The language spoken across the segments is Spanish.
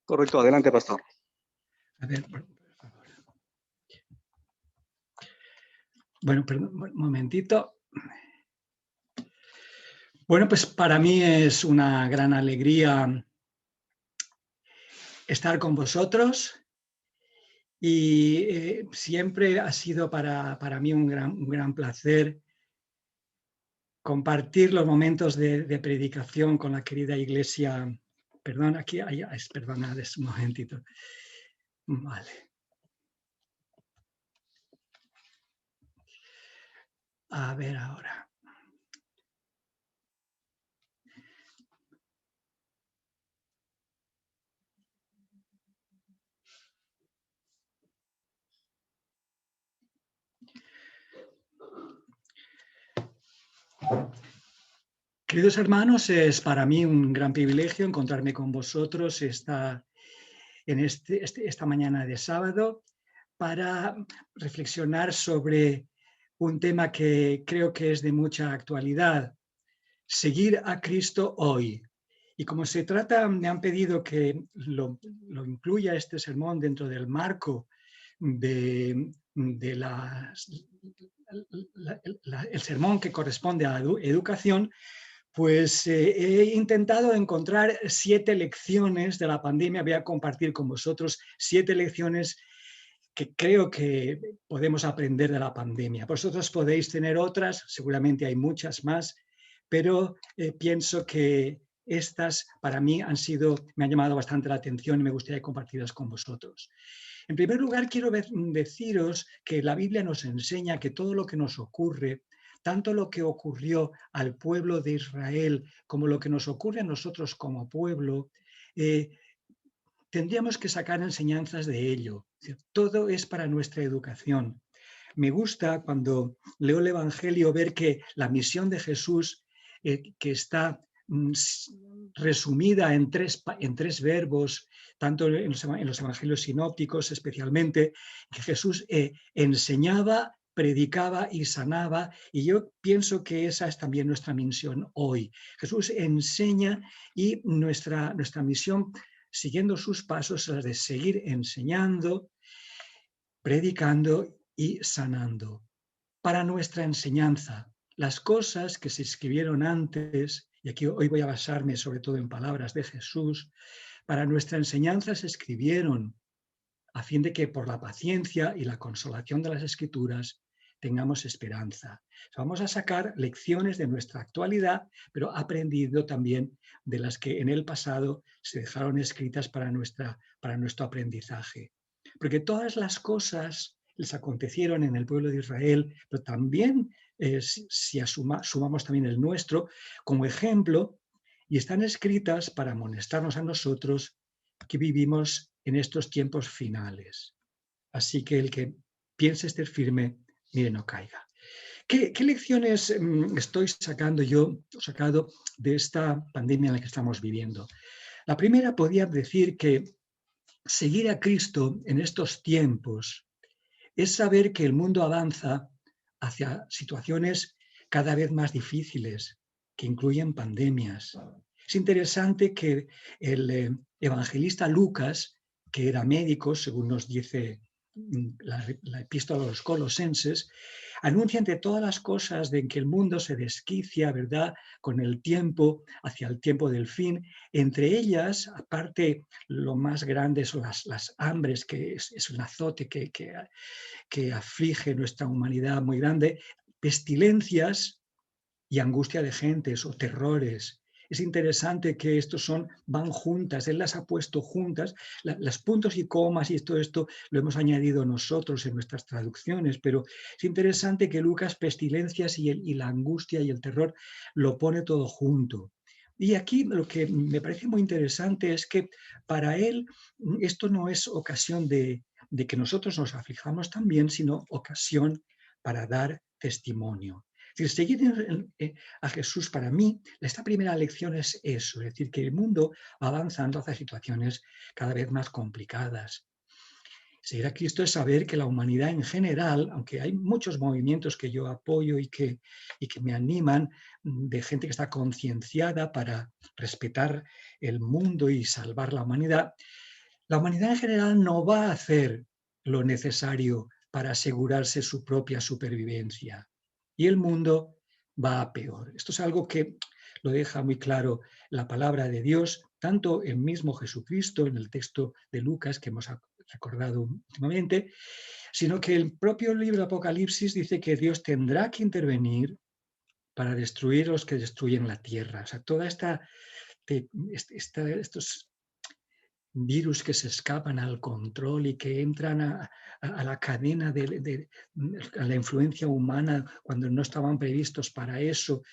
Correcto, adelante, pastor. A ver, por favor. Bueno, perdón, un momentito. Bueno, pues para mí es una gran alegría estar con vosotros y siempre ha sido para mí un gran placer compartir los momentos de predicación con la querida iglesia. Perdón, aquí perdonad, es un momentito. Vale. A ver ahora. Queridos hermanos, es para mí un gran privilegio encontrarme con vosotros esta mañana de sábado para reflexionar sobre un tema que creo que es de mucha actualidad: seguir a Cristo hoy. Y como se trata, me han pedido que lo incluya este sermón dentro del marco de el sermón que corresponde a educación, pues he intentado encontrar 7 lecciones de la pandemia. Voy a compartir con vosotros 7 lecciones que creo que podemos aprender de la pandemia. Vosotros podéis tener otras, seguramente hay muchas más, pero pienso que estas para mí me han llamado bastante la atención y me gustaría compartirlas con vosotros. En primer lugar, quiero deciros que la Biblia nos enseña que todo lo que nos ocurre, tanto lo que ocurrió al pueblo de Israel como lo que nos ocurre a nosotros como pueblo, tendríamos que sacar enseñanzas de ello. Todo es para nuestra educación. Me gusta cuando leo el Evangelio ver que la misión de Jesús, que está resumida en tres verbos, tanto en los evangelios sinópticos especialmente, que Jesús enseñaba, predicaba y sanaba, y yo pienso que esa es también nuestra misión hoy. Jesús enseña y nuestra misión, siguiendo sus pasos, es la de seguir enseñando, predicando y sanando. Para nuestra enseñanza, las cosas que se escribieron antes, y aquí hoy voy a basarme sobre todo en palabras de Jesús, para nuestra enseñanza se escribieron a fin de que por la paciencia y la consolación de las Escrituras tengamos esperanza. Vamos a sacar lecciones de nuestra actualidad, pero aprendiendo también de las que en el pasado se dejaron escritas para nuestro aprendizaje. Porque todas las cosas les acontecieron en el pueblo de Israel, pero también, si sumamos también el nuestro, como ejemplo, y están escritas para amonestarnos a nosotros que vivimos en estos tiempos finales. Así que el que piense estar firme, mire, no caiga. ¿Qué lecciones estoy sacado de esta pandemia en la que estamos viviendo? La primera, podría decir que seguir a Cristo en estos tiempos es saber que el mundo avanza hacia situaciones cada vez más difíciles, que incluyen pandemias. Es interesante que el evangelista Lucas, que era médico, según nos dice la epístola a los Colosenses, anuncia entre todas las cosas de que el mundo se desquicia, ¿verdad?, con el tiempo, hacia el tiempo del fin. Entre ellas, aparte, lo más grande son las hambres, que es un azote que aflige nuestra humanidad muy grande, pestilencias y angustia de gentes o terrores. Es interesante que estos van juntas, él las ha puesto juntas, los puntos y comas y todo esto lo hemos añadido nosotros en nuestras traducciones, pero es interesante que Lucas pestilencias y la angustia y el terror lo pone todo junto. Y aquí lo que me parece muy interesante es que para él esto no es ocasión de que nosotros nos aflijamos también, sino ocasión para dar testimonio. Es decir, seguir a Jesús, para mí, esta primera lección es eso, es decir, que el mundo va avanzando hacia situaciones cada vez más complicadas. Seguir a Cristo es saber que la humanidad en general, aunque hay muchos movimientos que yo apoyo y que me animan, de gente que está concienciada para respetar el mundo y salvar la humanidad, La humanidad en general no va a hacer lo necesario para asegurarse su propia supervivencia y el mundo va a peor. Esto es algo que lo deja muy claro la palabra de Dios, tanto el mismo Jesucristo en el texto de Lucas que hemos recordado últimamente, sino que el propio libro Apocalipsis dice que Dios tendrá que intervenir para destruir a los que destruyen la tierra. O sea, toda estos virus que se escapan al control y que entran a la cadena a la influencia humana cuando no estaban previstos para eso.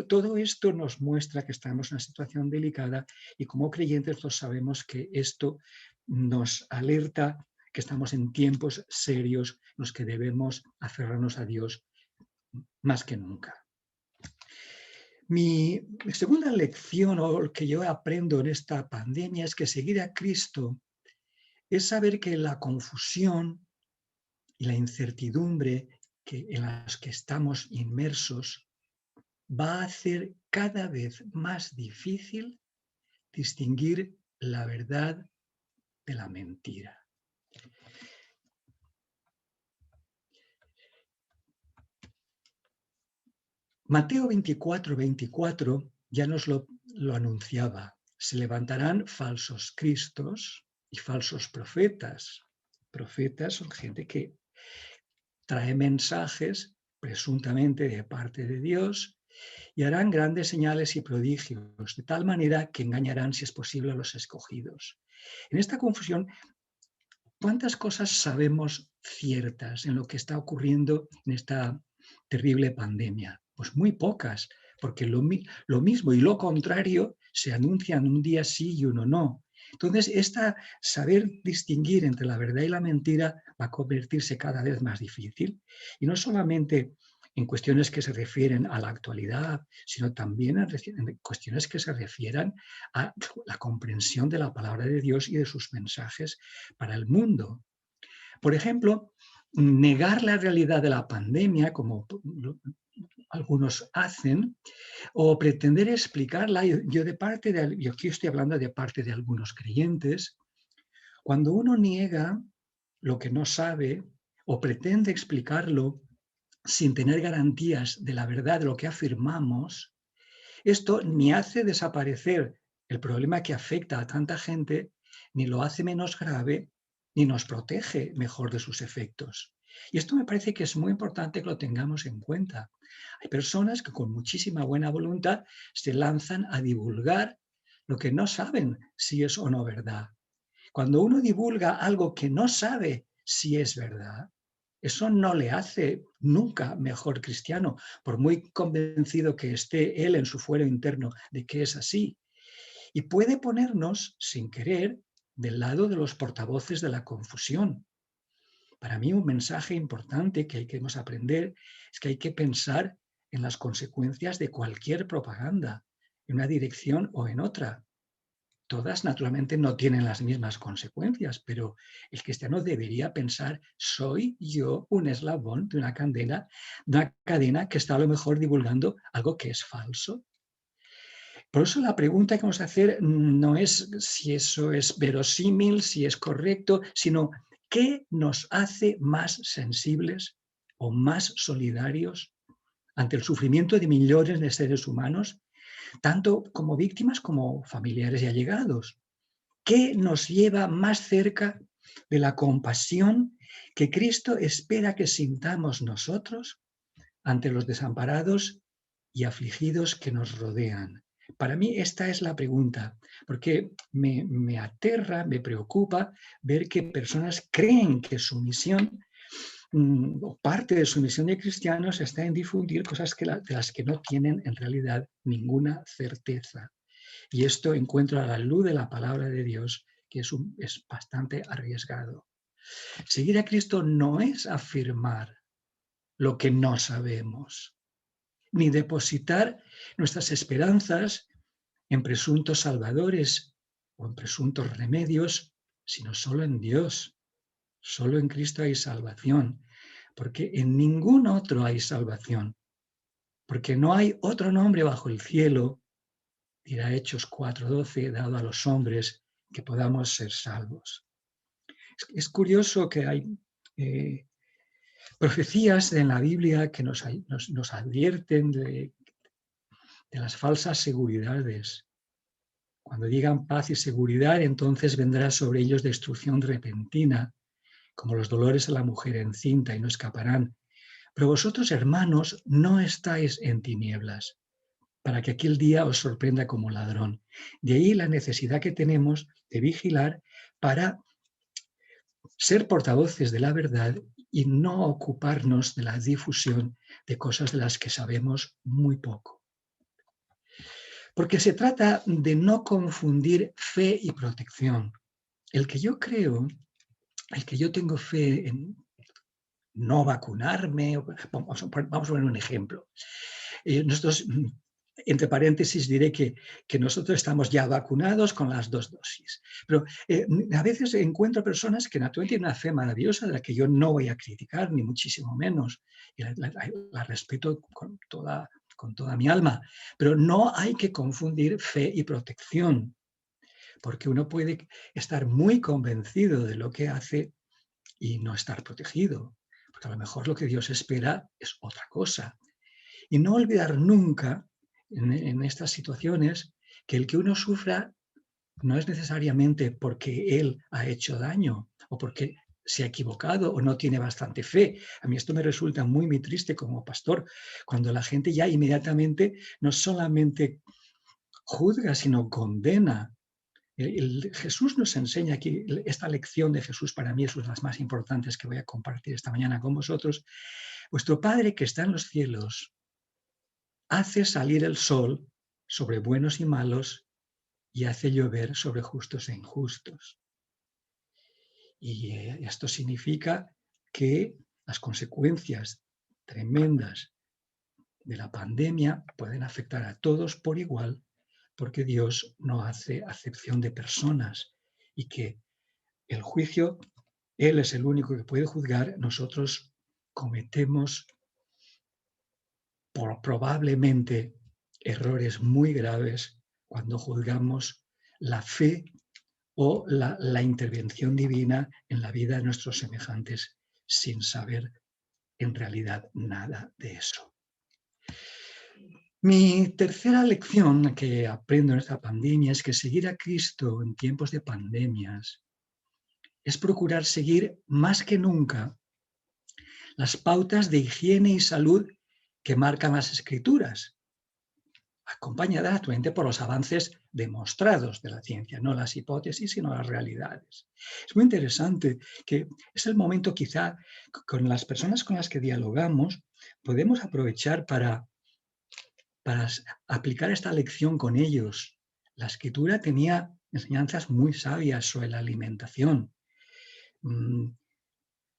Todo esto nos muestra que estamos en una situación delicada y como creyentes lo sabemos que esto nos alerta que estamos en tiempos serios en los que debemos aferrarnos a Dios más que nunca. Mi segunda lección o lo que yo aprendo en esta pandemia es que seguir a Cristo es saber que la confusión y la incertidumbre en las que estamos inmersos va a hacer cada vez más difícil distinguir la verdad de la mentira. Mateo 24:24 ya nos lo anunciaba. Se levantarán falsos cristos y falsos profetas. Profetas son gente que trae mensajes presuntamente de parte de Dios y harán grandes señales y prodigios, de tal manera que engañarán, si es posible, a los escogidos. En esta confusión, ¿cuántas cosas sabemos ciertas en lo que está ocurriendo en esta terrible pandemia? Pues muy pocas, porque lo mismo y lo contrario se anuncian un día sí y uno no. Entonces, saber distinguir entre la verdad y la mentira va a convertirse cada vez más difícil. Y no solamente en cuestiones que se refieren a la actualidad, sino también en cuestiones que se refieran a la comprensión de la palabra de Dios y de sus mensajes para el mundo. Por ejemplo, negar la realidad de la pandemia, como algunos hacen, o pretender explicarla, yo aquí estoy hablando de parte de algunos creyentes, cuando uno niega lo que no sabe o pretende explicarlo sin tener garantías de la verdad de lo que afirmamos, esto ni hace desaparecer el problema que afecta a tanta gente, ni lo hace menos grave, ni nos protege mejor de sus efectos. Y esto me parece que es muy importante que lo tengamos en cuenta. Hay personas que con muchísima buena voluntad se lanzan a divulgar lo que no saben si es o no verdad. Cuando uno divulga algo que no sabe si es verdad, eso no le hace nunca mejor cristiano, por muy convencido que esté él en su fuero interno de que es así. Y puede ponernos, sin querer, del lado de los portavoces de la confusión. Para mí un mensaje importante que hay que aprender es que hay que pensar en las consecuencias de cualquier propaganda, en una dirección o en otra. Todas, naturalmente, no tienen las mismas consecuencias, pero el cristiano debería pensar, ¿soy yo un eslabón de una cadena que está a lo mejor divulgando algo que es falso? Por eso la pregunta que vamos a hacer no es si eso es verosímil, si es correcto, sino ¿qué nos hace más sensibles o más solidarios ante el sufrimiento de millones de seres humanos, tanto como víctimas como familiares y allegados? ¿Qué nos lleva más cerca de la compasión que Cristo espera que sintamos nosotros ante los desamparados y afligidos que nos rodean? Para mí esta es la pregunta, porque me aterra, me preocupa ver que personas creen que su misión o parte de su misión de cristianos está en difundir cosas de las que no tienen en realidad ninguna certeza. Y esto encuentro a la luz de la palabra de Dios, que es bastante arriesgado. Seguir a Cristo no es afirmar lo que no sabemos, ni depositar nuestras esperanzas en presuntos salvadores o en presuntos remedios, sino solo en Dios. Solo en Cristo hay salvación, porque en ningún otro hay salvación, porque no hay otro nombre bajo el cielo, dirá Hechos 4:12, dado a los hombres que podamos ser salvos. Es curioso que hay profecías en la Biblia que nos advierten de las falsas seguridades. Cuando digan paz y seguridad, entonces vendrá sobre ellos destrucción repentina, como los dolores de la mujer encinta, y no escaparán. Pero vosotros, hermanos, no estáis en tinieblas, para que aquel día os sorprenda como ladrón. De ahí la necesidad que tenemos de vigilar para ser portavoces de la verdad y no ocuparnos de la difusión de cosas de las que sabemos muy poco. Porque se trata de no confundir fe y protección. El que yo creo, el que yo tengo fe en no vacunarme, vamos a poner un ejemplo. Nosotros, entre paréntesis, diré que nosotros estamos ya vacunados con las 2 dosis. Pero a veces encuentro personas que naturalmente tienen una fe maravillosa de la que yo no voy a criticar, ni muchísimo menos. Y la respeto con toda mi alma. Pero no hay que confundir fe y protección, porque uno puede estar muy convencido de lo que hace y no estar protegido, porque a lo mejor lo que Dios espera es otra cosa. Y no olvidar nunca en estas situaciones que el que uno sufra no es necesariamente porque él ha hecho daño o porque se ha equivocado o no tiene bastante fe. A mí esto me resulta muy triste como pastor, cuando la gente ya inmediatamente no solamente juzga, sino condena. Jesús nos enseña aquí, esta lección de Jesús para mí es una de las más importantes que voy a compartir esta mañana con vosotros. Vuestro Padre que está en los cielos hace salir el sol sobre buenos y malos y hace llover sobre justos e injustos. Y esto significa que las consecuencias tremendas de la pandemia pueden afectar a todos por igual, porque Dios no hace acepción de personas y que el juicio, Él es el único que puede juzgar, nosotros cometemos probablemente errores muy graves cuando juzgamos la fe o la intervención divina en la vida de nuestros semejantes sin saber en realidad nada de eso. Mi tercera lección que aprendo en esta pandemia es que seguir a Cristo en tiempos de pandemias es procurar seguir más que nunca las pautas de higiene y salud que marcan las Escrituras, acompañadas actualmente por los avances demostrados de la ciencia, no las hipótesis, sino las realidades. Es muy interesante que es el momento quizá con las personas con las que dialogamos, podemos aprovechar para aplicar esta lección con ellos. La Escritura tenía enseñanzas muy sabias sobre la alimentación.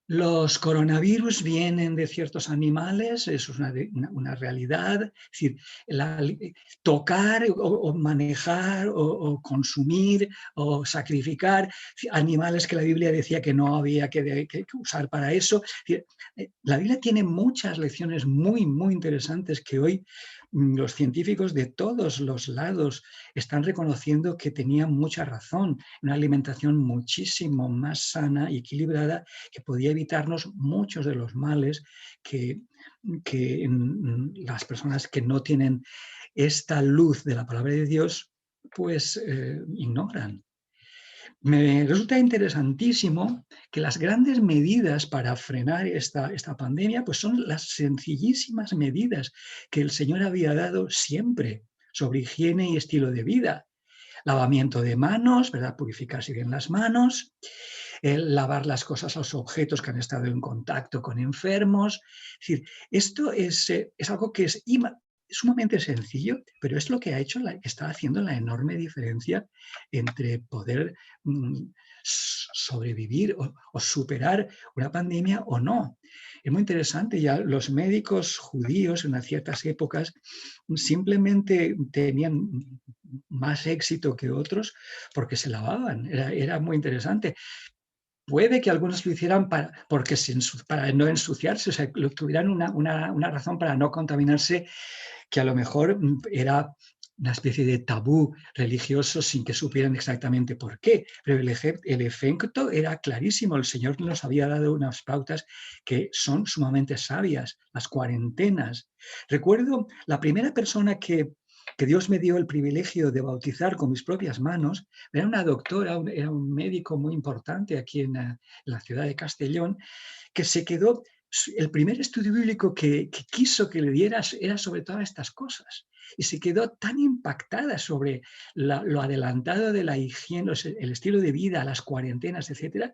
Los coronavirus vienen de ciertos animales, eso es una realidad. Es decir, tocar o manejar o consumir o sacrificar animales que la Biblia decía que no había que usar para eso. Es decir, la Biblia tiene muchas lecciones muy interesantes que hoy los científicos de todos los lados están reconociendo que tenían mucha razón. Una alimentación muchísimo más sana y equilibrada que podía evitarnos muchos de los males que las personas que no tienen esta luz de la palabra de Dios, pues ignoran. Me resulta interesantísimo que las grandes medidas para frenar esta pandemia pues son las sencillísimas medidas que el Señor había dado siempre sobre higiene y estilo de vida. Lavamiento de manos, ¿verdad? Purificarse bien las manos, lavar las cosas a los objetos que han estado en contacto con enfermos. Es decir, esto es algo que es sumamente sencillo, pero es lo que está haciendo la enorme diferencia entre poder sobrevivir o superar una pandemia o no. Es muy interesante, ya los médicos judíos en ciertas épocas simplemente tenían más éxito que otros porque se lavaban, era muy interesante. Puede que algunos lo hicieran para no ensuciarse, o sea, tuvieran una razón para no contaminarse, que a lo mejor era una especie de tabú religioso sin que supieran exactamente por qué. Pero el efecto era clarísimo. El Señor nos había dado unas pautas que son sumamente sabias, las cuarentenas. Recuerdo la primera persona que Dios me dio el privilegio de bautizar con mis propias manos, era una doctora, era un médico muy importante aquí en la ciudad de Castellón, que se quedó, el primer estudio bíblico que quiso que le dieras era sobre todas estas cosas. Y se quedó tan impactada sobre lo adelantado de la higiene, el estilo de vida, las cuarentenas, etcétera,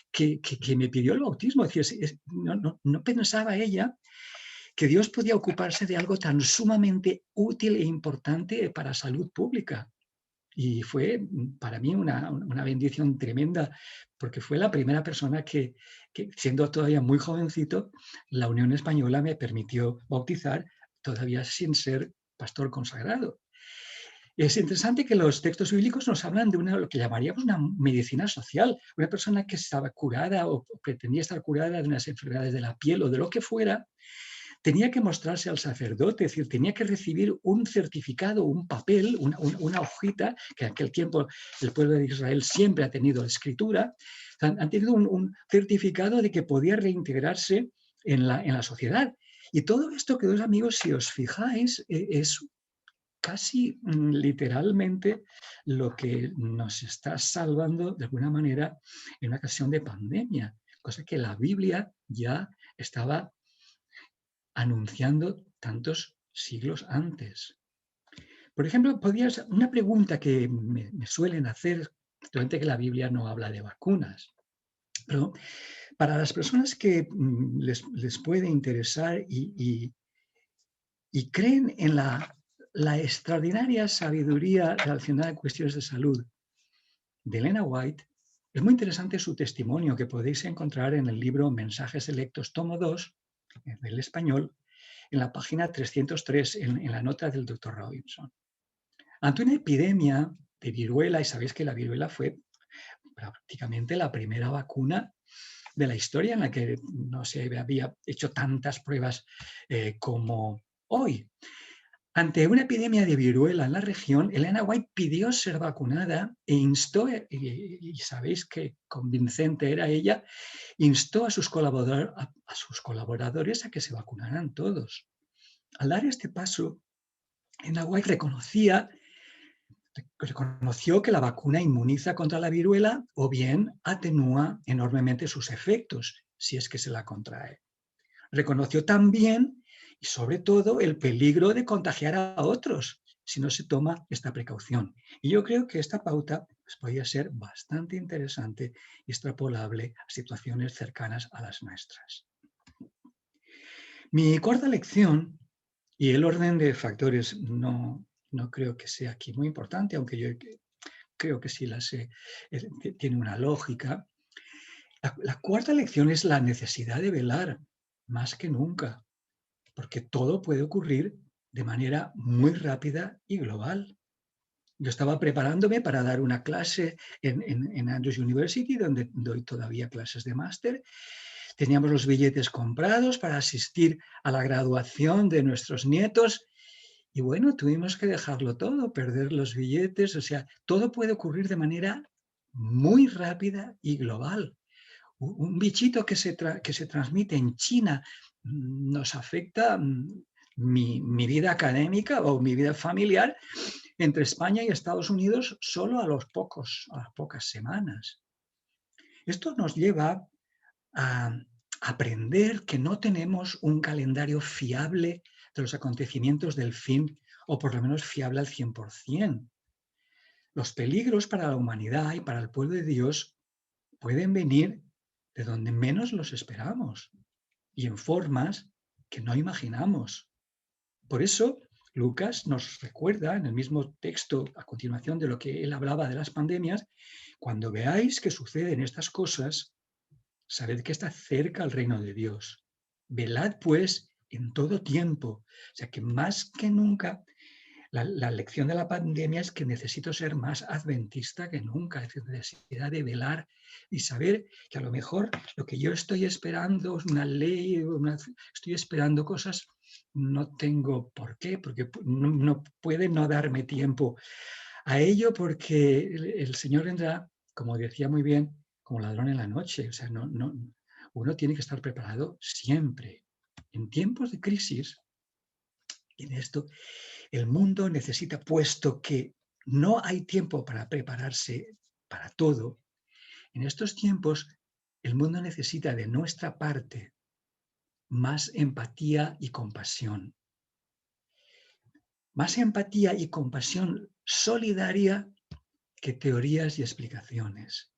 que me pidió el bautismo. Es decir, no pensaba ella que Dios podía ocuparse de algo tan sumamente útil e importante para salud pública. Y fue para mí una bendición tremenda, porque fue la primera persona que, siendo todavía muy jovencito, la Unión Española me permitió bautizar, todavía sin ser pastor consagrado. Es interesante que los textos bíblicos nos hablan de lo que llamaríamos una medicina social, una persona que estaba curada o pretendía estar curada de unas enfermedades de la piel o de lo que fuera, tenía que mostrarse al sacerdote, es decir, tenía que recibir un certificado, un papel, una hojita, que en aquel tiempo el pueblo de Israel siempre ha tenido escritura, han tenido un certificado de que podía reintegrarse en la sociedad. Y todo esto, queridos amigos, si os fijáis, es casi literalmente lo que nos está salvando de alguna manera en una ocasión de pandemia, cosa que la Biblia ya estaba anunciando tantos siglos antes. Por ejemplo, una pregunta que me suelen hacer, actualmente que la Biblia no habla de vacunas, pero para las personas que les puede interesar y creen en la extraordinaria sabiduría relacionada con cuestiones de salud de Elena White, es muy interesante su testimonio que podéis encontrar en el libro Mensajes Selectos, tomo 2, en el español, en la página 303, en la nota del doctor Robinson. Ante una epidemia de viruela, y sabéis que la viruela fue prácticamente la primera vacuna de la historia en la que no se había hecho tantas pruebas como hoy. Ante una epidemia de viruela en la región, Elena White pidió ser vacunada e instó, y sabéis qué convincente era ella, instó a sus colaboradores a que se vacunaran todos. Al dar este paso, Elena White reconoció que la vacuna inmuniza contra la viruela o bien atenúa enormemente sus efectos si es que se la contrae. Reconoció también y sobre todo el peligro de contagiar a otros si no se toma esta precaución. Y yo creo que esta pauta pues, podría ser bastante interesante y extrapolable a situaciones cercanas a las nuestras. Mi cuarta lección, y el orden de factores no creo que sea aquí muy importante, aunque yo creo que sí tiene una lógica. La cuarta lección es la necesidad de velar más que nunca, porque todo puede ocurrir de manera muy rápida y global. Yo estaba preparándome para dar una clase en Andrews University, donde doy todavía clases de máster. Teníamos los billetes comprados para asistir a la graduación de nuestros nietos y bueno, tuvimos que dejarlo todo, perder los billetes, o sea, todo puede ocurrir de manera muy rápida y global. Un bichito que se transmite en China nos afecta mi vida académica o mi vida familiar entre España y Estados Unidos solo a las pocas semanas. Esto nos lleva a aprender que no tenemos un calendario fiable de los acontecimientos del fin, o por lo menos fiable al 100%. Los peligros para la humanidad y para el pueblo de Dios pueden venir de donde menos los esperamos y en formas que no imaginamos. Por eso, Lucas nos recuerda en el mismo texto, a continuación de lo que él hablaba de las pandemias, cuando veáis que suceden estas cosas, sabed que está cerca el reino de Dios. Velad, pues, en todo tiempo. O sea que más que nunca, la lección de la pandemia es que necesito ser más adventista que nunca, es decir, necesidad de velar y saber que a lo mejor lo que yo estoy esperando es una ley, estoy esperando cosas no tengo por qué, porque no puede no darme tiempo a ello, porque el Señor vendrá, como decía muy bien, como ladrón en la noche. O sea, uno tiene que estar preparado siempre. En tiempos de crisis, en esto, el mundo necesita, puesto que no hay tiempo para prepararse para todo, en estos tiempos el mundo necesita de nuestra parte más empatía y compasión. Más empatía y compasión solidaria que teorías y explicaciones.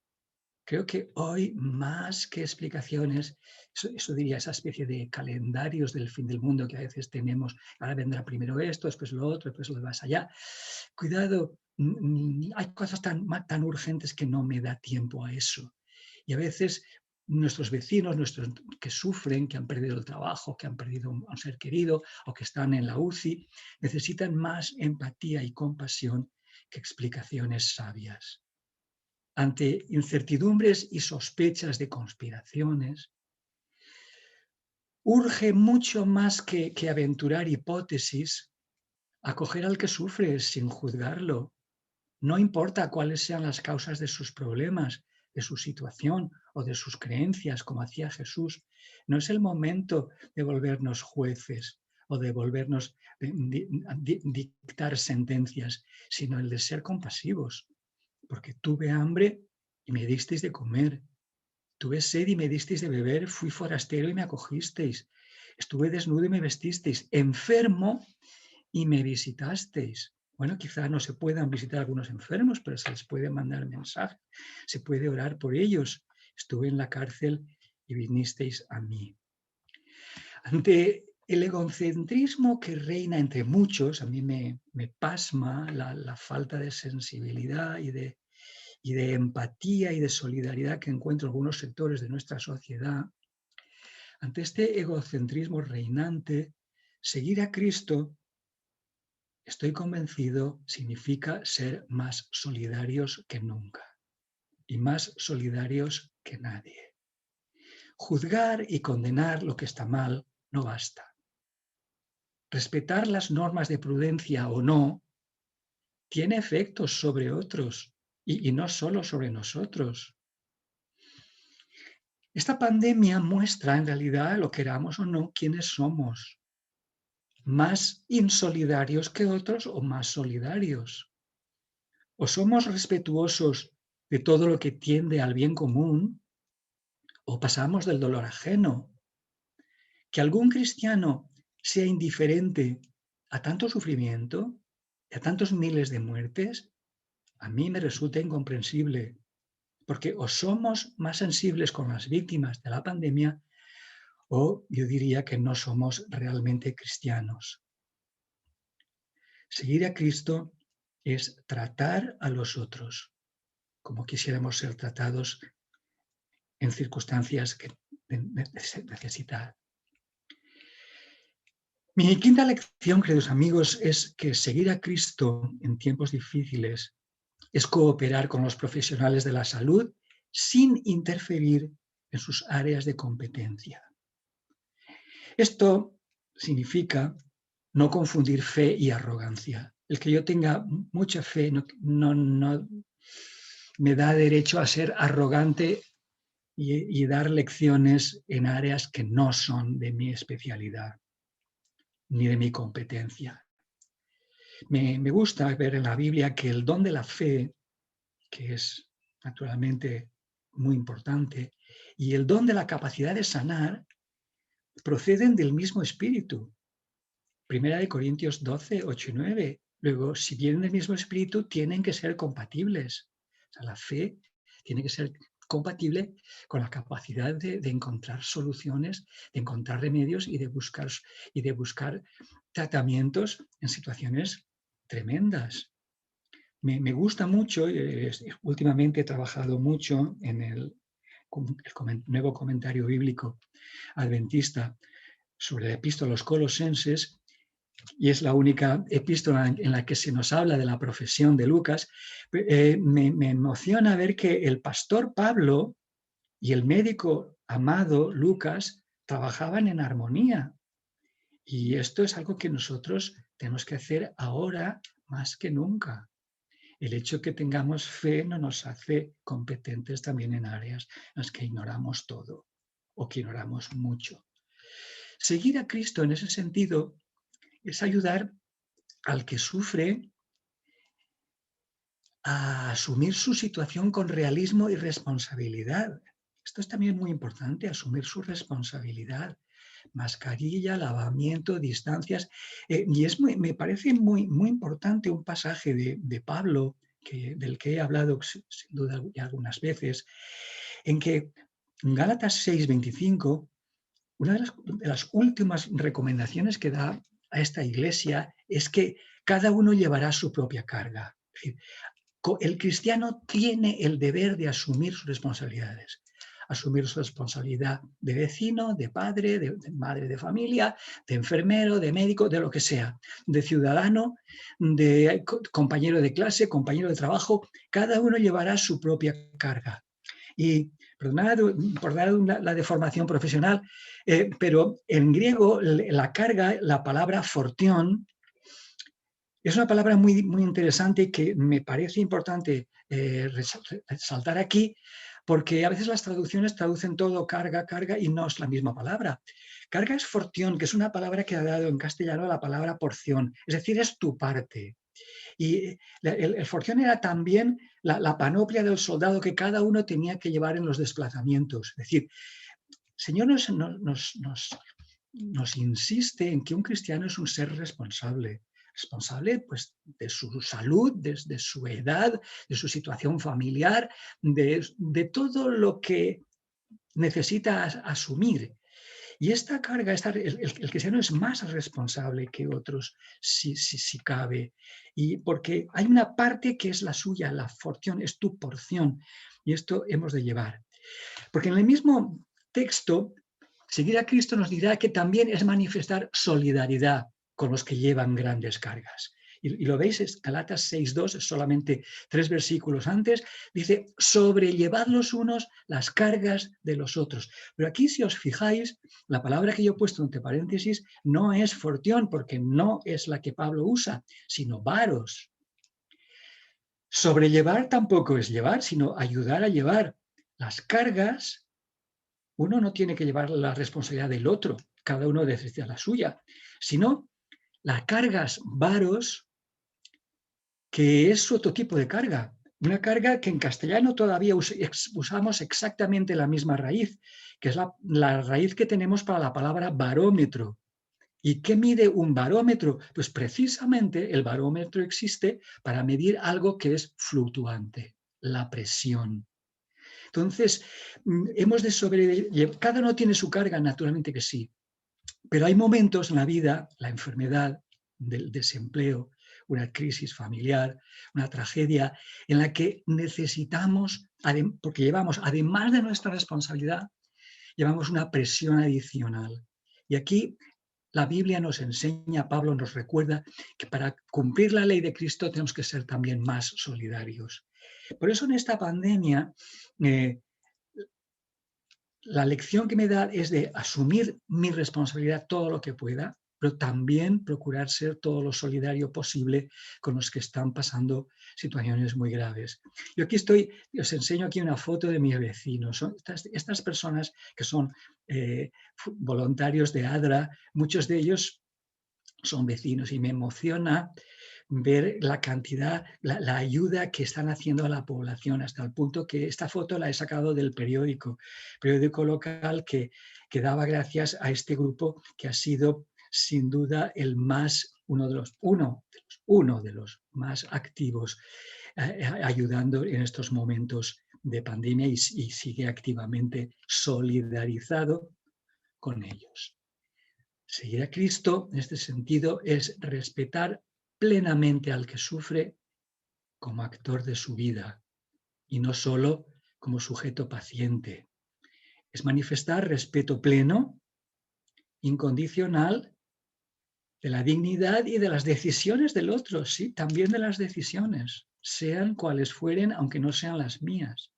Creo que hoy, más que explicaciones, eso diría, esa especie de calendarios del fin del mundo que a veces tenemos, ahora vendrá primero esto, después lo otro, después lo más allá. Cuidado, hay cosas tan urgentes que no me da tiempo a eso. Y a veces nuestros vecinos, que sufren, que han perdido el trabajo, que han perdido a un ser querido o que están en la UCI, necesitan más empatía y compasión que explicaciones sabias. Ante incertidumbres y sospechas de conspiraciones, urge mucho más que aventurar hipótesis, acoger al que sufre sin juzgarlo. No importa cuáles sean las causas de sus problemas, de su situación o de sus creencias, como hacía Jesús. No es el momento de volvernos jueces o de volvernos dictar sentencias, sino el de ser compasivos. Porque tuve hambre y me disteis de comer. Tuve sed y me disteis de beber. Fui forastero y me acogisteis. Estuve desnudo y me vestisteis. Enfermo y me visitasteis. Bueno, quizá no se puedan visitar algunos enfermos, pero se les puede mandar mensaje. Se puede orar por ellos. Estuve en la cárcel y vinisteis a mí. Ante el egocentrismo que reina entre muchos, a mí me pasma la falta de sensibilidad y de empatía y de solidaridad que encuentro en algunos sectores de nuestra sociedad. Ante este egocentrismo reinante, seguir a Cristo, estoy convencido, significa ser más solidarios que nunca y más solidarios que nadie. Juzgar y condenar lo que está mal no basta. Respetar las normas de prudencia o no tiene efectos sobre otros y no solo sobre nosotros. Esta pandemia muestra en realidad, lo queramos o no, quiénes somos. Más insolidarios que otros o más solidarios. O somos respetuosos de todo lo que tiende al bien común o pasamos del dolor ajeno. Que algún cristiano sea indiferente a tanto sufrimiento y a tantos miles de muertes, a mí me resulta incomprensible. Porque o somos más sensibles con las víctimas de la pandemia o yo diría que no somos realmente cristianos. Seguir a Cristo es tratar a los otros como quisiéramos ser tratados en circunstancias de necesidad. Mi quinta lección, queridos amigos, es que seguir a Cristo en tiempos difíciles es cooperar con los profesionales de la salud sin interferir en sus áreas de competencia. Esto significa no confundir fe y arrogancia. El que yo tenga mucha fe no me da derecho a ser arrogante y dar lecciones en áreas que no son de mi especialidad ni de mi competencia. Me gusta ver en la Biblia que el don de la fe, que es naturalmente muy importante, y el don de la capacidad de sanar proceden del mismo espíritu. Primera de Corintios 12, 8 y 9. Luego, si vienen del mismo espíritu, tienen que ser compatibles. O sea, la fe tiene que ser compatible con la capacidad de encontrar soluciones, de encontrar remedios y de buscar tratamientos en situaciones tremendas. Me gusta mucho, últimamente he trabajado mucho en el nuevo comentario bíblico adventista sobre la epístola a los Colosenses, y es la única epístola en la que se nos habla de la profesión de Lucas. Me emociona ver que el pastor Pablo y el médico amado Lucas trabajaban en armonía Y esto es algo que nosotros tenemos que hacer ahora más que nunca. El hecho de que tengamos fe no nos hace competentes también en áreas en las que ignoramos todo o que ignoramos mucho. Seguir a Cristo en ese sentido es ayudar al que sufre a asumir su situación con realismo y responsabilidad. Esto es también muy importante, asumir su responsabilidad. Mascarilla, lavamiento, distancias. Me parece muy importante un pasaje de Pablo, del que he hablado sin duda ya algunas veces, en que en Gálatas 6:25, una de las últimas recomendaciones que da a esta iglesia es que cada uno llevará su propia carga. Es decir, el cristiano tiene el deber de asumir sus responsabilidades. Asumir su responsabilidad de vecino, de padre, de madre de familia, de enfermero, de médico, de lo que sea, de ciudadano, de compañero de clase, compañero de trabajo. Cada uno llevará su propia carga. Y perdonad por dar la deformación profesional, pero en griego la carga, la palabra fortión, es una palabra muy interesante que me parece importante resaltar aquí, porque a veces las traducciones traducen todo carga, carga, y no es la misma palabra. Carga es fortión, que es una palabra que ha dado en castellano la palabra porción, es decir, es tu parte. Y el fortión era también la panoplia del soldado que cada uno tenía que llevar en los desplazamientos. Es decir, el Señor nos insiste en que un cristiano es un ser responsable pues, de su salud, de su edad, de su situación familiar, de todo lo que necesita asumir. Y esta carga, el cristiano es más responsable que otros, si cabe, y porque hay una parte que es la suya, la fortión, es tu porción, y esto hemos de llevar. Porque en el mismo texto, seguir a Cristo nos dirá que también es manifestar solidaridad con los que llevan grandes cargas. Y lo veis, es Galatas 6:2, solamente 3 versículos antes, dice, sobrellevad los unos las cargas de los otros. Pero aquí, si os fijáis, la palabra que yo he puesto entre paréntesis no es fortión, porque no es la que Pablo usa, sino varos. Sobrellevar tampoco es llevar, sino ayudar a llevar. Las cargas, uno no tiene que llevar la responsabilidad del otro, cada uno decide la suya, sino las cargas varos, que es otro tipo de carga. Una carga que en castellano todavía usamos exactamente la misma raíz, que es la raíz que tenemos para la palabra barómetro. ¿Y qué mide un barómetro? Pues precisamente el barómetro existe para medir algo que es fluctuante, la presión. Entonces, hemos de sobrellevar, cada uno tiene su carga, naturalmente que sí, pero hay momentos en la vida, la enfermedad, del desempleo, una crisis familiar, una tragedia, en la que necesitamos, porque llevamos, además de nuestra responsabilidad, llevamos una presión adicional. Y aquí la Biblia nos enseña, Pablo nos recuerda, que para cumplir la ley de Cristo tenemos que ser también más solidarios. Por eso en esta pandemia, la lección que me da es de asumir mi responsabilidad todo lo que pueda, pero también procurar ser todo lo solidario posible con los que están pasando situaciones muy graves. Yo aquí os enseño aquí una foto de mis vecinos. Son estas personas que son voluntarios de ADRA, muchos de ellos son vecinos y me emociona ver la cantidad, la ayuda que están haciendo a la población, hasta el punto que esta foto la he sacado del periódico local que daba gracias a este grupo que ha sido sin duda uno de los más activos ayudando en estos momentos de pandemia y sigue activamente solidarizado con ellos. Seguir a Cristo, en este sentido, es respetar plenamente al que sufre como actor de su vida y no solo como sujeto paciente. Es manifestar respeto pleno, incondicional, de la dignidad y de las decisiones del otro, sí, también de las decisiones, sean cuales fueren, aunque no sean las mías.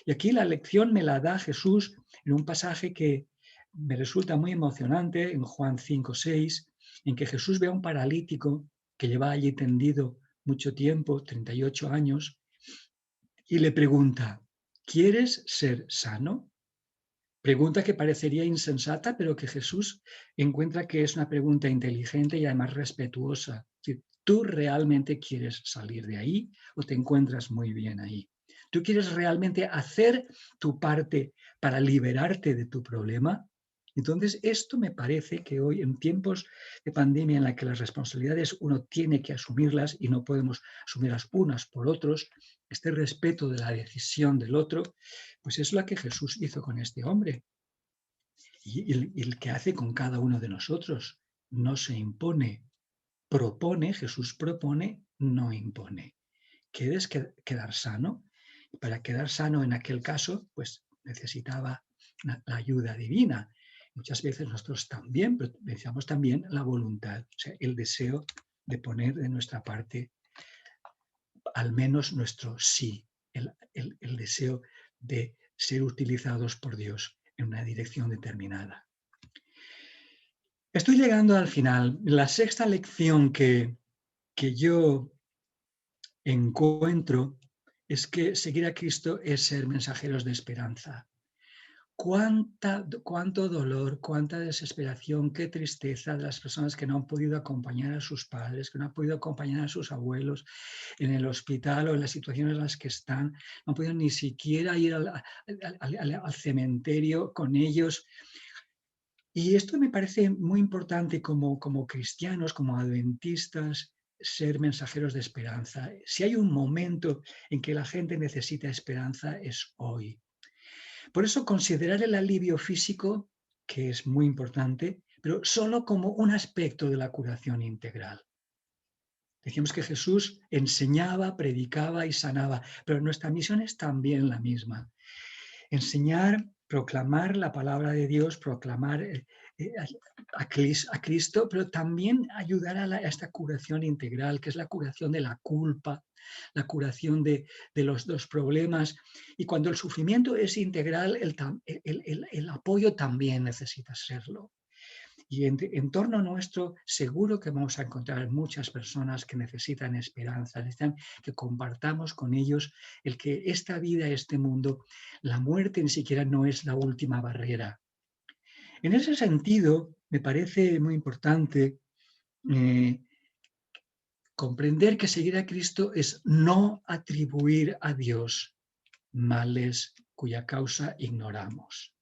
Y aquí la lección me la da Jesús en un pasaje que me resulta muy emocionante en Juan 5:6, en que Jesús ve a un paralítico que lleva allí tendido mucho tiempo, 38 años, y le pregunta, ¿quieres ser sano? Pregunta que parecería insensata, pero que Jesús encuentra que es una pregunta inteligente y además respetuosa. Si ¿tú realmente quieres salir de ahí o te encuentras muy bien ahí? ¿Tú quieres realmente hacer tu parte para liberarte de tu problema? Entonces, esto me parece que hoy, en tiempos de pandemia en la que las responsabilidades uno tiene que asumirlas y no podemos asumirlas unas por otros, este respeto de la decisión del otro, pues es lo que Jesús hizo con este hombre y el que hace con cada uno de nosotros. No se impone, propone, Jesús propone, no impone. ¿Quieres quedar sano? Y para quedar sano en aquel caso, pues necesitaba la ayuda divina. Muchas veces nosotros también, pero necesitamos también la voluntad, o sea, el deseo de poner de nuestra parte al menos nuestro sí, el deseo de ser utilizados por Dios en una dirección determinada. Estoy llegando al final. La sexta lección que yo encuentro es que seguir a Cristo es ser mensajeros de esperanza. Cuánto dolor, cuánta desesperación, qué tristeza de las personas que no han podido acompañar a sus padres, que no han podido acompañar a sus abuelos en el hospital o en las situaciones en las que están, no han podido ni siquiera ir al cementerio con ellos. Y esto me parece muy importante como cristianos, como adventistas, ser mensajeros de esperanza. Si hay un momento en que la gente necesita esperanza, es hoy. Por eso considerar el alivio físico, que es muy importante, pero solo como un aspecto de la curación integral. Decíamos que Jesús enseñaba, predicaba y sanaba, pero nuestra misión es también la misma. Enseñar, proclamar la palabra de Dios, proclamar a Cristo, pero también ayudar a esta curación integral, que es la curación de la culpa, la curación de los problemas. Y cuando el sufrimiento es integral, el apoyo también necesita serlo. Y en torno nuestro seguro que vamos a encontrar muchas personas que necesitan esperanza, necesitan que compartamos con ellos el que esta vida, este mundo, la muerte ni siquiera no es la última barrera. En ese sentido, me parece muy importante comprender que seguir a Cristo es no atribuir a Dios males cuya causa ignoramos.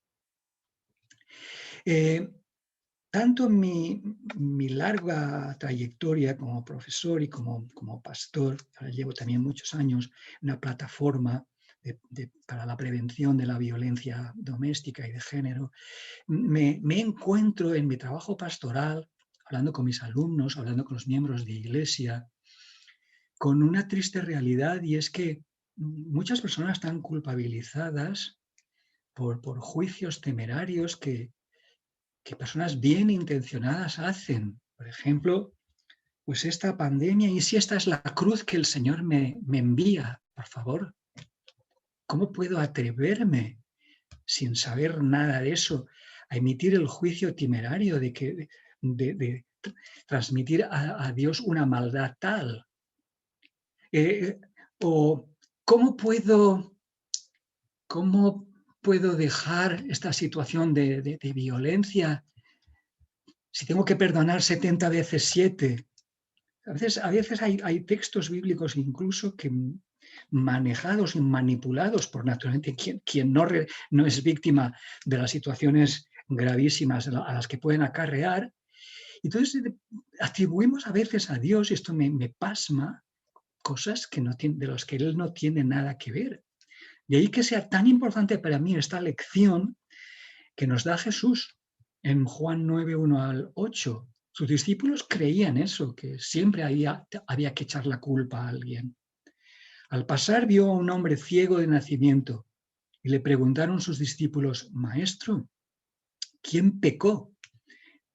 Tanto en mi larga trayectoria como profesor y como pastor, ahora llevo también muchos años en una plataforma para la prevención de la violencia doméstica y de género, me encuentro en mi trabajo pastoral, hablando con mis alumnos, hablando con los miembros de iglesia, con una triste realidad, y es que muchas personas están culpabilizadas por juicios temerarios que personas bien intencionadas hacen. Por ejemplo, pues esta pandemia, y si esta es la cruz que el Señor me envía, por favor, ¿cómo puedo atreverme, sin saber nada de eso, a emitir el juicio temerario de transmitir a Dios una maldad tal? O cómo puedo dejar esta situación de violencia si tengo que perdonar 70 veces 7? A veces hay textos bíblicos incluso que manejados y manipulados por naturalmente quien no es víctima de las situaciones gravísimas a las que pueden acarrear. Entonces atribuimos a veces a Dios, y esto me pasma, cosas de las que Él no tiene nada que ver. De ahí que sea tan importante para mí esta lección que nos da Jesús en Juan 9, 1 al 8. Sus discípulos creían eso, que siempre había que echar la culpa a alguien. Al pasar vio a un hombre ciego de nacimiento y le preguntaron sus discípulos, Maestro, ¿quién pecó,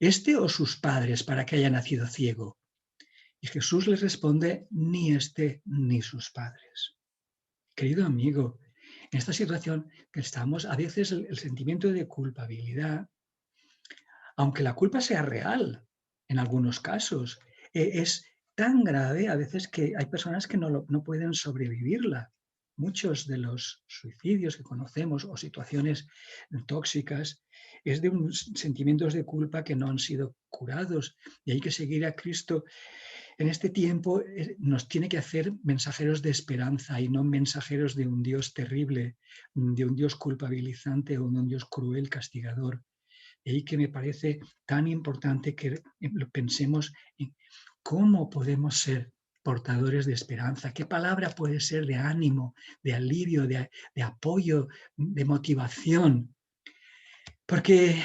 este o sus padres, para que haya nacido ciego? Y Jesús les responde, ni este ni sus padres. Querido amigo, en esta situación que estamos, a veces el sentimiento de culpabilidad aunque la culpa sea real en algunos casos, es tan grave a veces que hay personas que no pueden sobrevivirla. Muchos de los suicidios que conocemos o situaciones tóxicas es de unos sentimientos de culpa que no han sido curados, y hay que seguir a Cristo en este tiempo. Nos tiene que hacer mensajeros de esperanza y no mensajeros de un Dios terrible, de un Dios culpabilizante o de un Dios cruel, castigador. Y ahí que me parece tan importante que lo pensemos en cómo podemos ser portadores de esperanza, qué palabra puede ser de ánimo, de alivio, de apoyo, de motivación, porque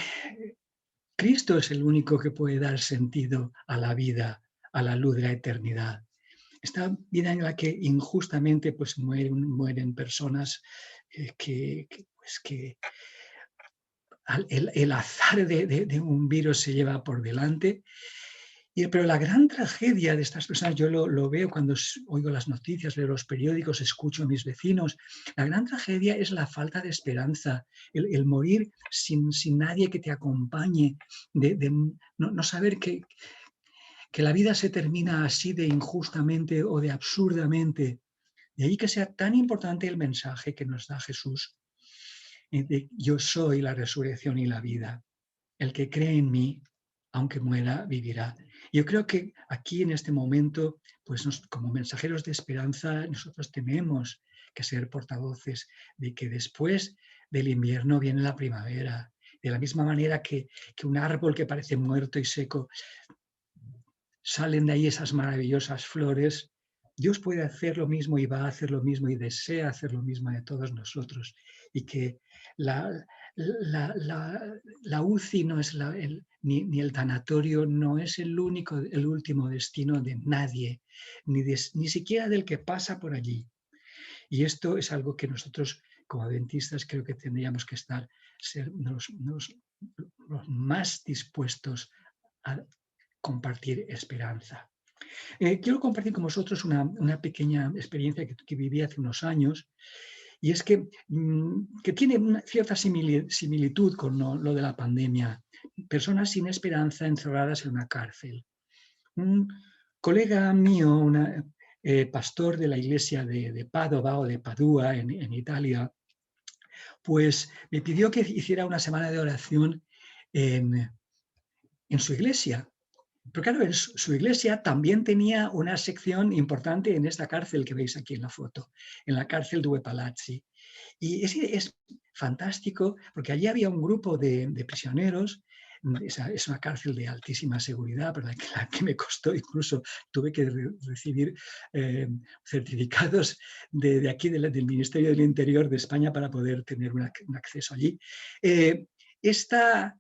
Cristo es el único que puede dar sentido a la vida, a la luz de la eternidad. Esta vida en la que injustamente pues, mueren personas que el azar de un virus se lleva por delante. Pero la gran tragedia de estas personas, yo lo veo cuando oigo las noticias, leo los periódicos, escucho a mis vecinos, la gran tragedia es la falta de esperanza, el morir sin nadie que te acompañe, de no saber que la vida se termina así de injustamente o de absurdamente. De ahí que sea tan importante el mensaje que nos da Jesús, de yo soy la resurrección y la vida. El que cree en mí, aunque muera, vivirá. Yo creo que aquí en este momento, pues como mensajeros de esperanza, nosotros tenemos que ser portavoces de que después del invierno viene la primavera. De la misma manera que un árbol que parece muerto y seco, salen de ahí esas maravillosas flores. Dios puede hacer lo mismo y va a hacer lo mismo y desea hacer lo mismo de todos nosotros. Y que la UCI no es ni el tanatorio no es el último destino de nadie, ni siquiera del que pasa por allí. Y esto es algo que nosotros como adventistas creo que tendríamos que ser los más dispuestos a compartir esperanza. Quiero compartir con vosotros una pequeña experiencia que viví hace unos años, y es que tiene una cierta similitud con lo de la pandemia. Personas sin esperanza encerradas en una cárcel. Un colega mío, pastor de la iglesia de Padova o de Padua en Italia, pues me pidió que hiciera una semana de oración en su iglesia. Pero claro, en su iglesia también tenía una sección importante en esta cárcel que veis aquí en la foto, en la cárcel Due Palazzi. Y es fantástico porque allí había un grupo de prisioneros. Es una cárcel de altísima seguridad, pero la que me costó, incluso tuve que recibir certificados de aquí del Ministerio del Interior de España para poder tener un acceso allí. Esta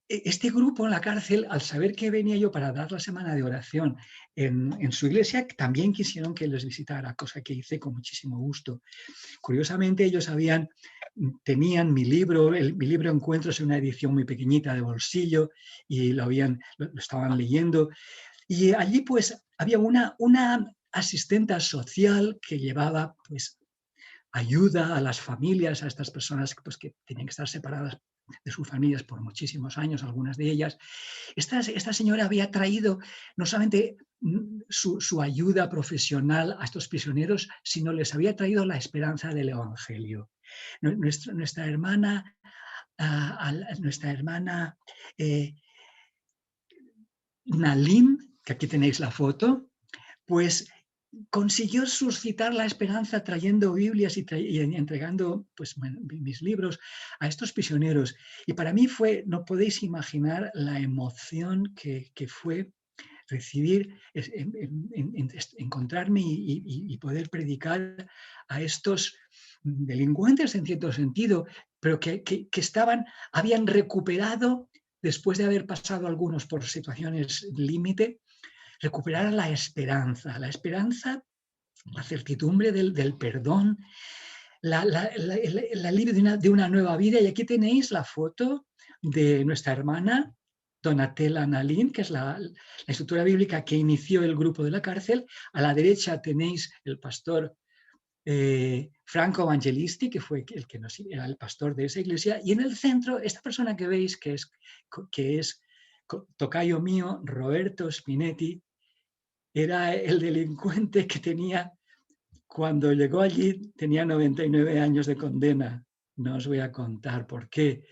Este grupo en la cárcel, al saber que venía yo para dar la semana de oración en su iglesia, también quisieron que les visitara, cosa que hice con muchísimo gusto. Curiosamente, ellos tenían mi libro Encuentros, en una edición muy pequeñita de bolsillo, y lo estaban leyendo. Y allí pues había una asistenta social que llevaba pues ayuda a las familias, a estas personas pues, que tenían que estar separadas de sus familias por muchísimos años, algunas de ellas. Esta señora había traído no solamente su ayuda profesional a estos prisioneros, sino les había traído la esperanza del Evangelio. Nuestra hermana, eh, Nalim, que aquí tenéis la foto, pues consiguió suscitar la esperanza trayendo Biblias y entregando pues, mis libros a estos prisioneros. Y para mí no podéis imaginar la emoción que fue recibir, encontrarme y poder predicar a estos delincuentes en cierto sentido, pero que habían recuperado, después de haber pasado algunos por situaciones límite, recuperar la esperanza, la certidumbre del perdón, el alivio de una nueva vida. Y aquí tenéis la foto de nuestra hermana Donatella Nalin, que es la instructora bíblica que inició el grupo de la cárcel. A la derecha tenéis el pastor Franco Evangelisti, que fue era el pastor de esa iglesia, y en el centro esta persona que veis que es tocayo mío, Roberto Spinetti, era el delincuente que tenía, cuando llegó allí, tenía 99 años de condena. No os voy a contar por qué.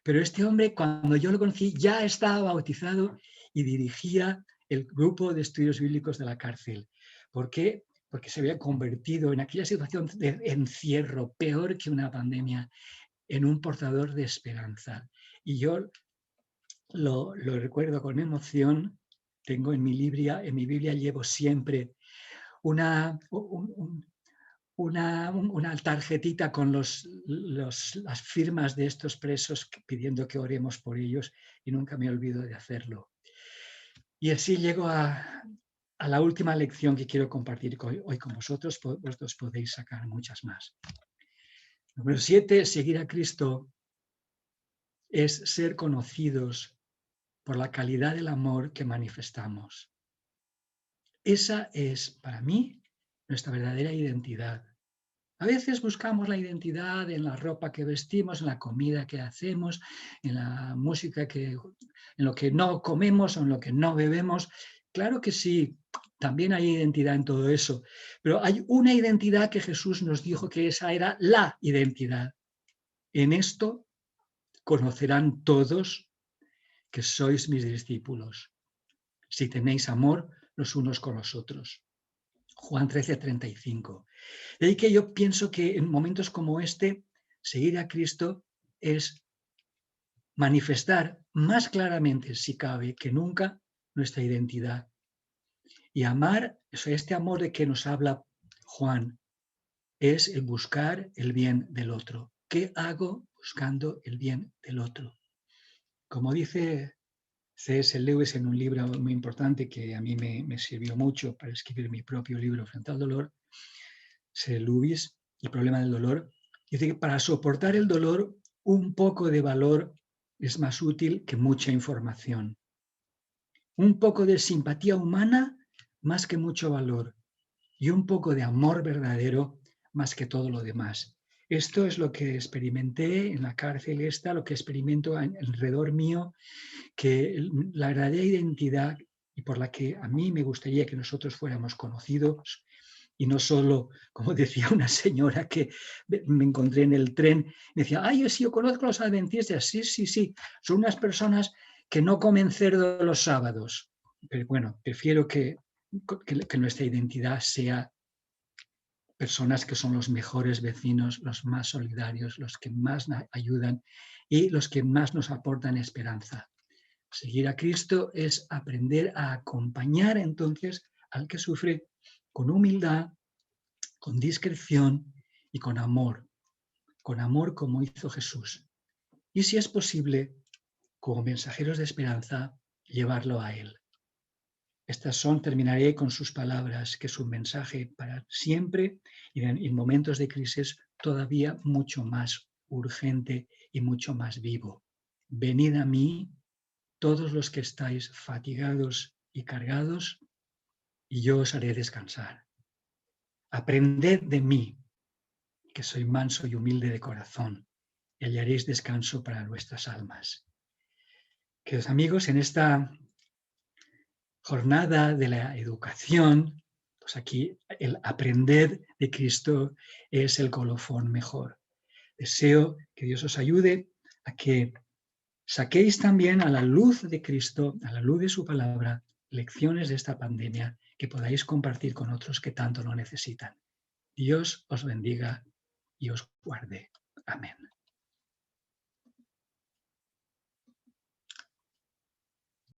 Pero este hombre, cuando yo lo conocí, ya estaba bautizado y dirigía el grupo de estudios bíblicos de la cárcel. ¿Por qué? Porque se había convertido en aquella situación de encierro, peor que una pandemia, en un portador de esperanza. Y yo lo recuerdo con emoción. Tengo en mi Biblia llevo siempre una tarjetita con las firmas de estos presos pidiendo que oremos por ellos, y nunca me olvido de hacerlo. Y así llego a la última lección que quiero compartir hoy con vosotros. Vosotros podéis sacar muchas más. Número 7, seguir a Cristo es ser conocidos por la calidad del amor que manifestamos. Esa es, para mí, nuestra verdadera identidad. A veces buscamos la identidad en la ropa que vestimos, en la comida que hacemos, en la música en lo que no comemos o en lo que no bebemos. Claro que sí, también hay identidad en todo eso, pero hay una identidad que Jesús nos dijo que esa era la identidad. En esto conocerán todos que sois mis discípulos, si tenéis amor los unos con los otros. Juan 13:35. De ahí que yo pienso que en momentos como este, seguir a Cristo es manifestar más claramente, si cabe, que nunca nuestra identidad. Y amar, este amor de que nos habla Juan, es el buscar el bien del otro. ¿Qué hago buscando el bien del otro? Como dice C.S. Lewis en un libro muy importante que a mí me sirvió mucho para escribir mi propio libro Frente al Dolor, C.S. Lewis, El problema del dolor, dice que para soportar el dolor, un poco de valor es más útil que mucha información. Un poco de simpatía humana más que mucho valor. Y un poco de amor verdadero más que todo lo demás. Esto es lo que experimenté en la cárcel esta, lo que experimento alrededor mío, que la verdadera identidad y por la que a mí me gustaría que nosotros fuéramos conocidos, y no solo, como decía una señora que me encontré en el tren, me decía, ay, sí, yo conozco a los adventistas, sí, son unas personas que no comen cerdo los sábados. Pero bueno, prefiero que nuestra identidad sea personas que son los mejores vecinos, los más solidarios, los que más ayudan y los que más nos aportan esperanza. Seguir a Cristo es aprender a acompañar entonces al que sufre con humildad, con discreción y con amor como hizo Jesús. Y si es posible, como mensajeros de esperanza, llevarlo a Él. Terminaré con sus palabras, que es un mensaje para siempre y en momentos de crisis todavía mucho más urgente y mucho más vivo. Venid a mí, todos los que estáis fatigados y cargados, y yo os haré descansar. Aprended de mí, que soy manso y humilde de corazón, y hallaréis descanso para vuestras almas. Queridos amigos, en esta jornada de la educación, pues aquí el aprender de Cristo es el colofón mejor. Deseo que Dios os ayude a que saquéis también a la luz de Cristo, a la luz de su palabra, lecciones de esta pandemia que podáis compartir con otros que tanto lo necesitan. Dios os bendiga y os guarde. Amén.